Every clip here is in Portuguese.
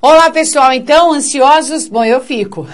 Olá, pessoal. Então, ansiosos? Bom, eu fico.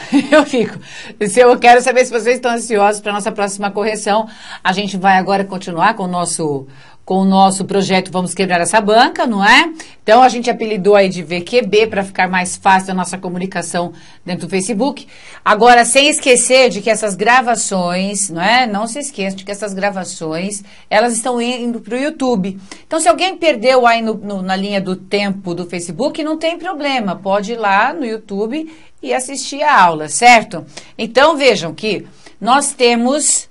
Eu quero saber se vocês estão ansiosos para a nossa próxima correção. A gente vai agora continuar com o nosso projeto Vamos Quebrar essa Banca, não é? Então, a gente apelidou aí de VQB para ficar mais fácil a nossa comunicação dentro do Facebook. Agora, sem esquecer de que essas gravações, não é? Não se esqueça de que essas gravações, elas estão indo para o YouTube. Então, se alguém perdeu aí na linha do tempo do Facebook, não tem problema. Pode ir lá no YouTube e assistir a aula, certo? Então, vejam que nós temos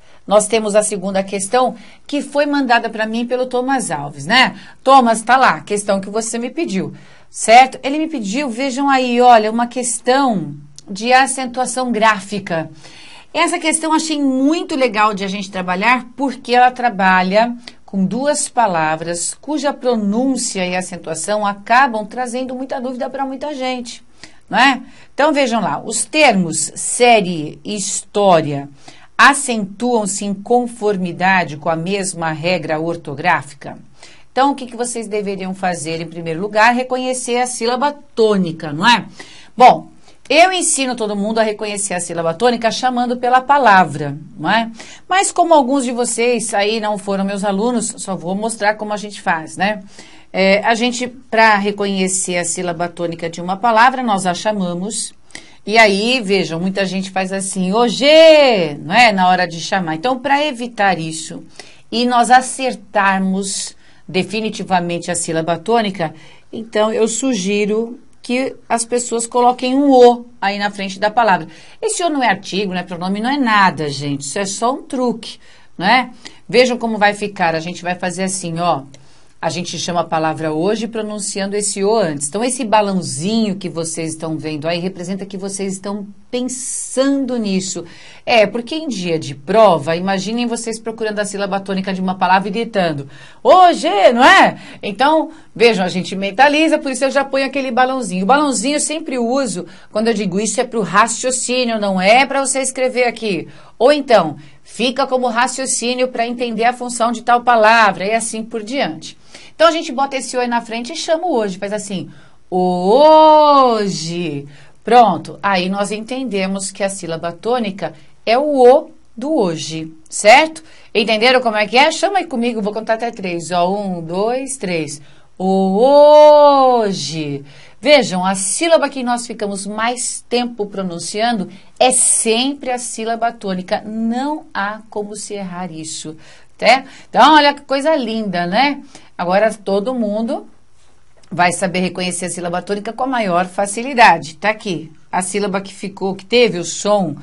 a segunda questão que foi mandada para mim pelo Thomas Alves, né? Thomas, tá lá, questão que você me pediu, certo? Ele me pediu, vejam aí, olha, uma questão de acentuação gráfica. Essa questão eu achei muito legal de a gente trabalhar porque ela trabalha com duas palavras cuja pronúncia e acentuação acabam trazendo muita dúvida para muita gente, não é? Então, vejam lá, os termos série e história acentuam-se em conformidade com a mesma regra ortográfica? Então, o que vocês deveriam fazer? Em primeiro lugar, reconhecer a sílaba tônica, não é? Bom, eu ensino todo mundo a reconhecer a sílaba tônica chamando pela palavra, não é? Mas como alguns de vocês aí não foram meus alunos, só vou mostrar como a gente faz, né? A gente, para reconhecer a sílaba tônica de uma palavra, nós a chamamos. E aí, vejam, muita gente faz assim, hoje, não é? Na hora de chamar. Então, para evitar isso e nós acertarmos definitivamente a sílaba tônica, então eu sugiro que as pessoas coloquem um O aí na frente da palavra. Esse O não é artigo, não é pronome, não é nada, gente. Isso é só um truque, não é? Vejam como vai ficar. A gente vai fazer assim, ó. A gente chama a palavra hoje pronunciando esse O antes. Então, esse balãozinho que vocês estão vendo aí representa que vocês estão pensando nisso. Porque em dia de prova, imaginem vocês procurando a sílaba tônica de uma palavra e gritando, hoje, não é? Então, vejam, a gente mentaliza, por isso eu já ponho aquele balãozinho. O balãozinho eu sempre uso, quando eu digo isso é para o raciocínio, não é para você escrever aqui. Ou então, fica como raciocínio para entender a função de tal palavra e assim por diante. Então, a gente bota esse O aí na frente e chama o hoje. Faz assim, hoje. Pronto. Aí, nós entendemos que a sílaba tônica é o O do hoje, certo? Entenderam como é que é? Chama aí comigo, vou contar até 3. Ó, 1, 2, 3. Hoje. Vejam, a sílaba que nós ficamos mais tempo pronunciando é sempre a sílaba tônica. Não há como se errar isso. Tá? Então, olha que coisa linda, né? Agora, todo mundo vai saber reconhecer a sílaba tônica com a maior facilidade. Tá aqui. A sílaba que teve o som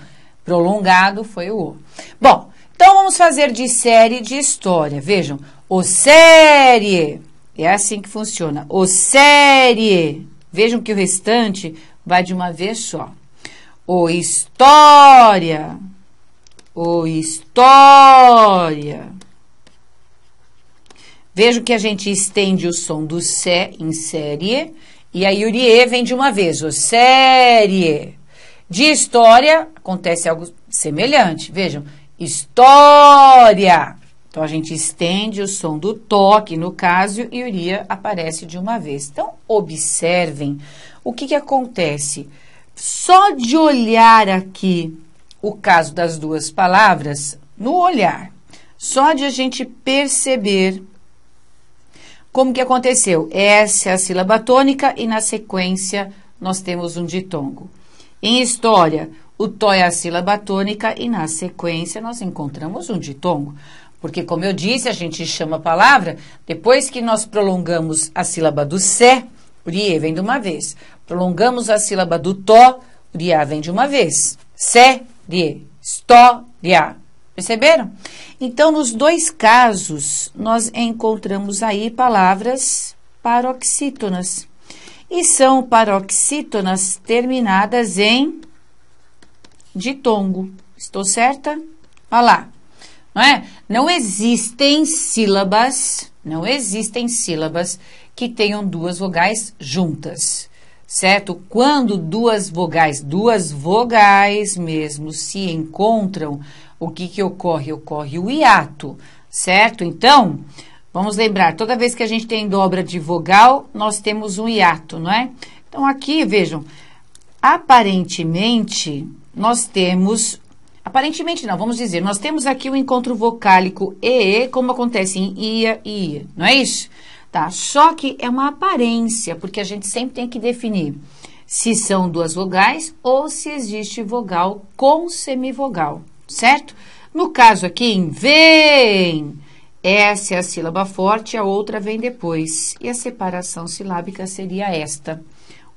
prolongado foi o O. Bom, então vamos fazer de série de história. Vejam, o série. É assim que funciona. O série. Vejam que o restante vai de uma vez só. O história. O história. Vejam que a gente estende o som do sé em série. E aí o rie vem de uma vez. O série. De história, acontece algo semelhante. Vejam, história. Então, a gente estende o som do toque, no caso, e o rie aparece de uma vez. Então, observem o que acontece. Só de olhar aqui o caso das duas palavras, no olhar, só de a gente perceber como que aconteceu. Essa é a sílaba tônica e, na sequência, nós temos um ditongo. Em história, o tó é a sílaba tônica e, na sequência, nós encontramos um ditongo. Porque, como eu disse, a gente chama a palavra, depois que nós prolongamos a sílaba do sé, o rie vem de uma vez. Prolongamos a sílaba do tó, o rie vem de uma vez. Sé, rie, história. Perceberam? Então, nos dois casos, nós encontramos aí palavras paroxítonas. E são paroxítonas terminadas em ditongo. Estou certa? Olha lá. Não é? Não existem sílabas que tenham duas vogais juntas, certo? Quando duas vogais mesmo se encontram, o que ocorre? Ocorre o hiato, certo? Então, vamos lembrar, toda vez que a gente tem dobra de vogal, nós temos um hiato, não é? Então, aqui, vejam, aparentemente, nós temos... Aparentemente não, vamos dizer, nós temos aqui o encontro vocálico EE, como acontece em IA e IA, não é isso? Tá, só que é uma aparência, porque a gente sempre tem que definir se são duas vogais ou se existe vogal com semivogal, certo? No caso aqui, em vem, essa é a sílaba forte, a outra vem depois, e a separação silábica seria esta,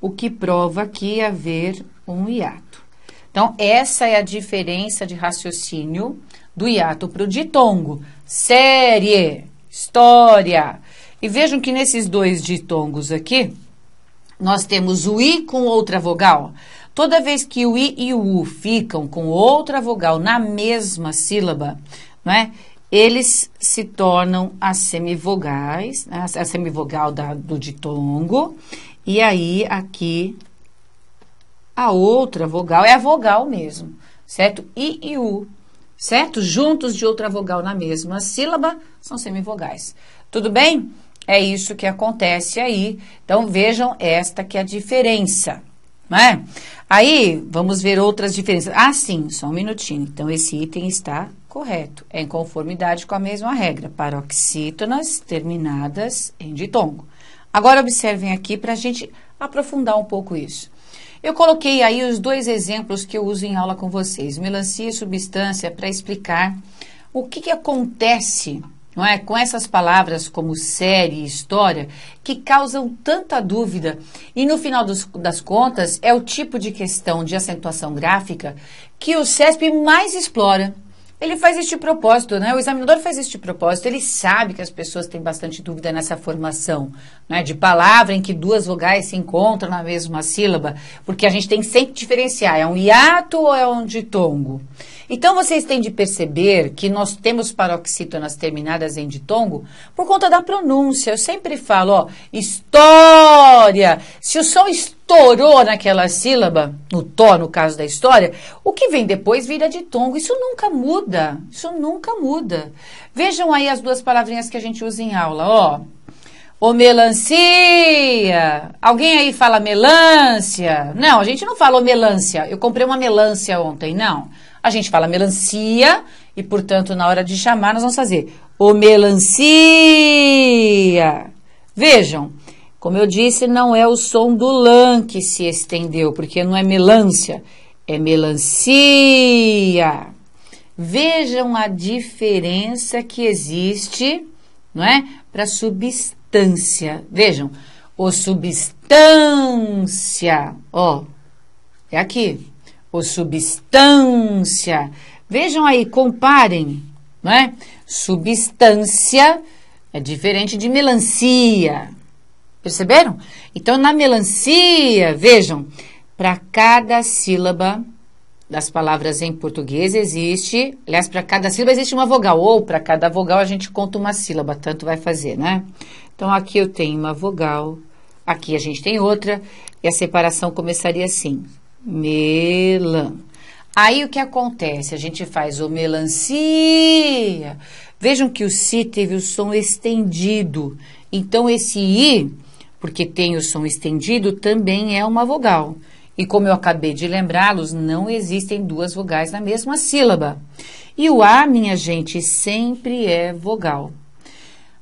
o que prova aqui haver um hiato. Então, essa é a diferença de raciocínio do hiato para o ditongo. Série, história. E vejam que nesses dois ditongos aqui, nós temos o I com outra vogal. Toda vez que o I e o U ficam com outra vogal na mesma sílaba, não é? Eles se tornam as semivogais, né? A semivogal do ditongo. E aí, aqui... A outra vogal é a vogal mesmo, certo? I e U, certo? Juntos de outra vogal na mesma sílaba, são semivogais. Tudo bem? É isso que acontece aí. Então, vejam esta que é a diferença, não é? Aí, vamos ver outras diferenças. Ah, sim, só um minutinho. Então, esse item está correto. É em conformidade com a mesma regra. Paroxítonas terminadas em ditongo. Agora, observem aqui para a gente aprofundar um pouco isso. Eu coloquei aí os dois exemplos que eu uso em aula com vocês, melancia e substância, para explicar o que acontece, não é, com essas palavras como série e história, que causam tanta dúvida. E no final das contas, é o tipo de questão de acentuação gráfica que o CESP mais explora. Ele faz este propósito, né? O examinador faz este propósito, ele sabe que as pessoas têm bastante dúvida nessa formação, né? De palavra em que duas vogais se encontram na mesma sílaba, porque a gente tem que sempre diferenciar, é um hiato ou é um ditongo? Então, vocês têm de perceber que nós temos paroxítonas terminadas em ditongo por conta da pronúncia. Eu sempre falo, ó, história. Se o som estourou naquela sílaba, no tó, no caso da história, o que vem depois vira ditongo. Isso nunca muda. Isso nunca muda. Vejam aí as duas palavrinhas que a gente usa em aula, ó. Ô, melancia. Alguém aí fala melancia? Não, a gente não fala melancia. Eu comprei uma melancia ontem, não. A gente fala melancia e, portanto, na hora de chamar, nós vamos fazer ô melancia. Vejam, como eu disse, não é o som do lã que se estendeu, porque não é melancia, é melancia. Vejam a diferença que existe, não é? Para substância. Vejam, o substância, ó, é aqui. O substância. Vejam aí, comparem, não é? Substância é diferente de melancia. Perceberam? Então, na melancia, vejam, para cada sílaba das palavras em português existe, aliás, para cada sílaba existe uma vogal, ou para cada vogal a gente conta uma sílaba, tanto vai fazer, né? Então, aqui eu tenho uma vogal, aqui a gente tem outra, e a separação começaria assim. Melan. Aí o que acontece? A gente faz o melancia. Vejam que o si teve o som estendido. Então, esse i, porque tem o som estendido, também é uma vogal. E como eu acabei de lembrá-los, não existem duas vogais na mesma sílaba. E o a, minha gente, sempre é vogal.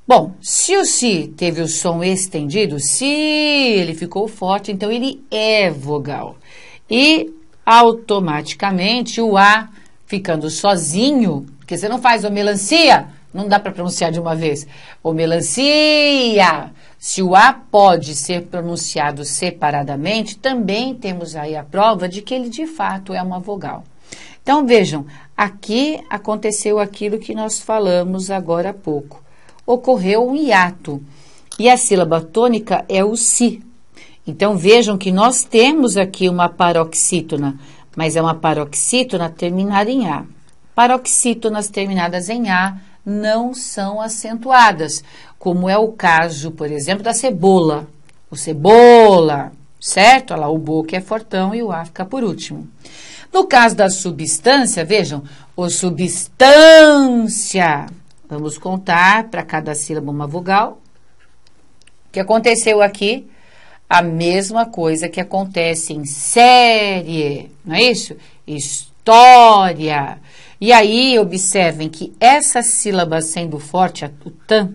Bom, se o si teve o som estendido, se ele ficou forte, então ele é vogal. E, automaticamente, o A ficando sozinho, porque você não faz o melancia, não dá para pronunciar de uma vez. O melancia. Se o A pode ser pronunciado separadamente, também temos aí a prova de que ele, de fato, é uma vogal. Então, vejam, aqui aconteceu aquilo que nós falamos agora há pouco. Ocorreu um hiato. E a sílaba tônica é o si. Então, vejam que nós temos aqui uma paroxítona, mas é uma paroxítona terminada em A. Paroxítonas terminadas em A não são acentuadas, como é o caso, por exemplo, da cebola. O cebola, certo? Olha lá, o bo que é fortão e o A fica por último. No caso da substância, vejam, o substância. Vamos contar para cada sílaba uma vogal. O que aconteceu aqui? a mesma coisa que acontece em série, não é isso? História. E aí, observem que essa sílaba sendo forte, o tan,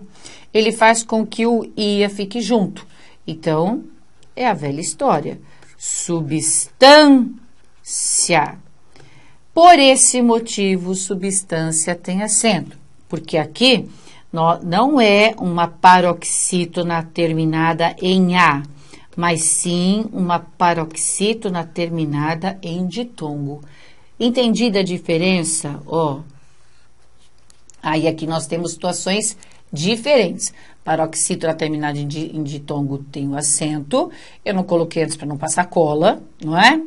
ele faz com que o ia fique junto. Então, é a velha história. Substância. Por esse motivo, substância tem acento. Porque aqui não é uma paroxítona terminada em A, mas sim uma paroxítona terminada em ditongo. Entendida a diferença? Ó. Aí aqui nós temos situações diferentes. Paroxítona terminada em ditongo tem o acento. Eu não coloquei antes para não passar cola, não é?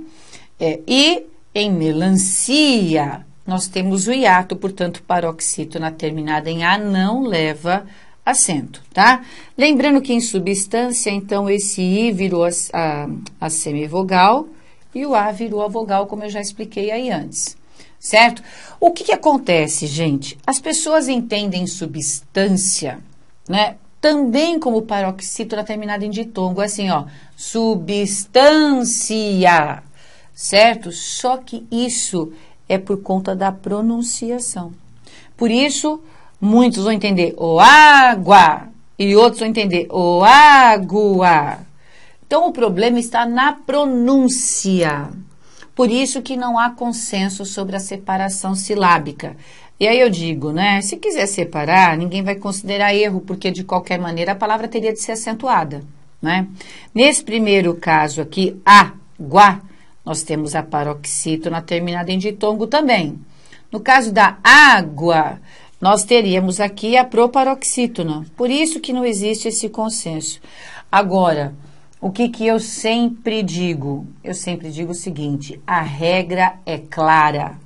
E em melancia, nós temos o hiato, portanto, paroxítona terminada em A não leva acento, tá? Lembrando que em substância, então, esse I virou a semivogal e o A virou a vogal, como eu já expliquei aí antes, certo? O que acontece, gente? As pessoas entendem substância, né? Também como paroxítona terminada em ditongo, assim, ó, substância, certo? Só que isso é por conta da pronunciação. Por isso, muitos vão entender o água e outros vão entender o água. Então, o problema está na pronúncia. Por isso que não há consenso sobre a separação silábica. E aí eu digo, né? Se quiser separar, ninguém vai considerar erro, porque de qualquer maneira a palavra teria de ser acentuada, né? Nesse primeiro caso aqui, água, nós temos a paroxítona terminada em ditongo também. No caso da água, nós teríamos aqui a proparoxítona. Por isso que não existe esse consenso. Agora, o que eu sempre digo? Eu sempre digo o seguinte, a regra é clara.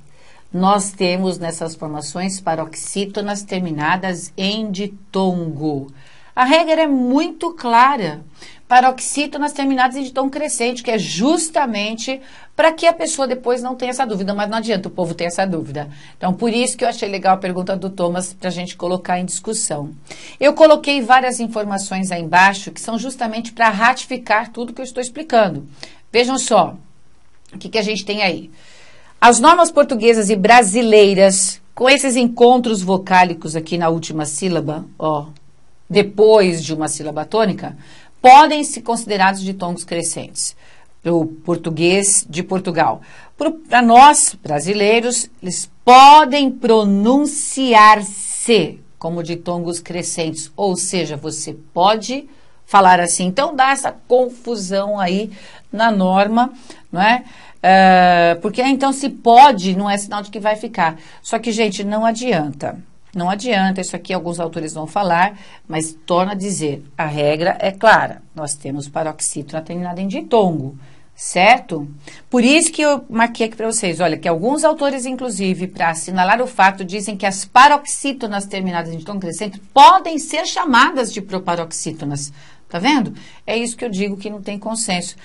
Nós temos nessas formações paroxítonas terminadas em ditongo. A regra é muito clara. Paroxítonas terminadas em ditongo crescente, que é justamente para que a pessoa depois não tenha essa dúvida, mas não adianta o povo ter essa dúvida. Então, por isso que eu achei legal a pergunta do Thomas para a gente colocar em discussão. Eu coloquei várias informações aí embaixo que são justamente para ratificar tudo que eu estou explicando. Vejam só, o que a gente tem aí. As normas portuguesas e brasileiras, com esses encontros vocálicos aqui na última sílaba, ó, depois de uma sílaba tônica, podem ser considerados ditongos crescentes. O português de Portugal. Para nós, brasileiros, eles podem pronunciar-se como ditongos crescentes. Ou seja, você pode falar assim. Então, dá essa confusão aí na norma, não é? Porque então se pode, não é sinal de que vai ficar. Só que, gente, não adianta. Não adianta, isso aqui alguns autores vão falar, mas torna a dizer, a regra é clara. Nós temos paroxítona terminada em ditongo, certo? Por isso que eu marquei aqui para vocês, olha, que alguns autores, inclusive, para assinalar o fato, dizem que as paroxítonas terminadas em ditongo crescente podem ser chamadas de proparoxítonas. Tá vendo? É isso que eu digo que não tem consenso.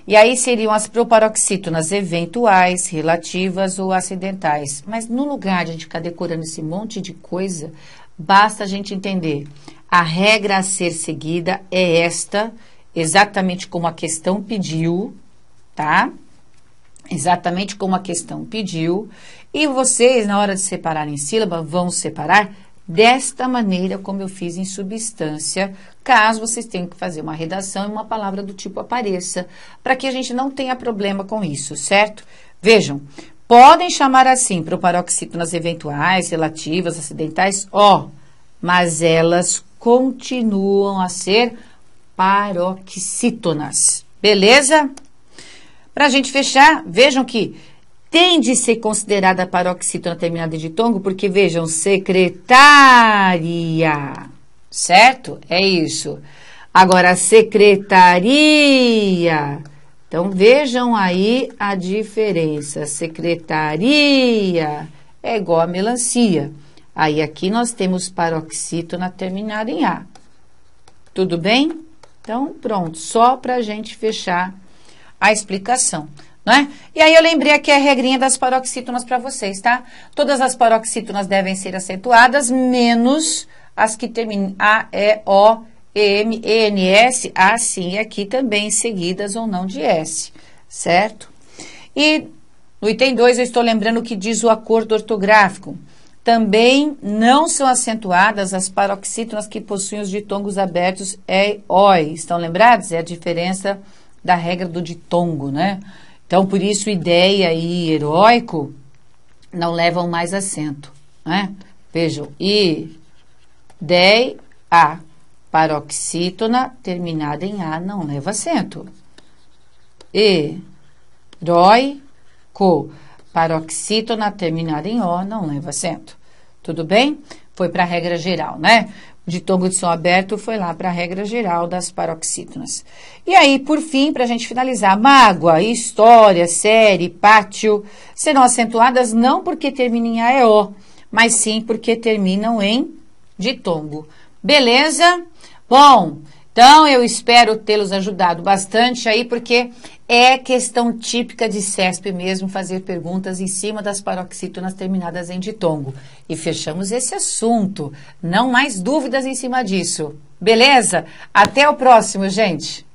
E aí seriam as proparoxítonas eventuais, relativas ou acidentais. Mas no lugar de a gente ficar decorando esse monte de coisa, basta a gente entender. A regra a ser seguida é esta, exatamente como a questão pediu, tá? Exatamente como a questão pediu. E vocês, na hora de separar em sílaba, vão separar desta maneira como eu fiz em substância, caso vocês tenham que fazer uma redação e uma palavra do tipo apareça, para que a gente não tenha problema com isso, certo? Vejam, podem chamar assim proparoxítonas eventuais, relativas, acidentais, mas elas continuam a ser paroxítonas, beleza? Para a gente fechar, vejam que tem de ser considerada paroxítona terminada em ditongo, porque, vejam, secretária, certo? É isso. Agora, secretaria. Então, vejam aí a diferença. Secretaria é igual a melancia. Aí, aqui nós temos paroxítona terminada em A. Tudo bem? Então, pronto. Só para a gente fechar a explicação. Né? E aí eu lembrei aqui a regrinha das paroxítonas para vocês, tá? Todas as paroxítonas devem ser acentuadas, menos as que terminam A, E, O EM, ENS, assim, aqui também, seguidas ou não de S, certo? E no item 2, eu estou lembrando o que diz o acordo ortográfico. Também não são acentuadas as paroxítonas que possuem os ditongos abertos e OI. Estão lembrados? É a diferença da regra do ditongo, né? Então, por isso, ideia e heróico não levam mais acento, né? Vejam, ideia, paroxítona terminada em A não leva acento. Heróico, paroxítona terminada em O não leva acento. Tudo bem? Foi para a regra geral, né? O ditongo de som aberto foi lá para a regra geral das paroxítonas. E aí, por fim, para a gente finalizar, mágoa, história, série, pátio, serão acentuadas não porque terminam em A e O, mas sim porque terminam em ditongo. Beleza? Bom, então eu espero tê-los ajudado bastante aí, porque é questão típica de CESP mesmo fazer perguntas em cima das paroxítonas terminadas em ditongo. E fechamos esse assunto. Não mais dúvidas em cima disso. Beleza? Até o próximo, gente!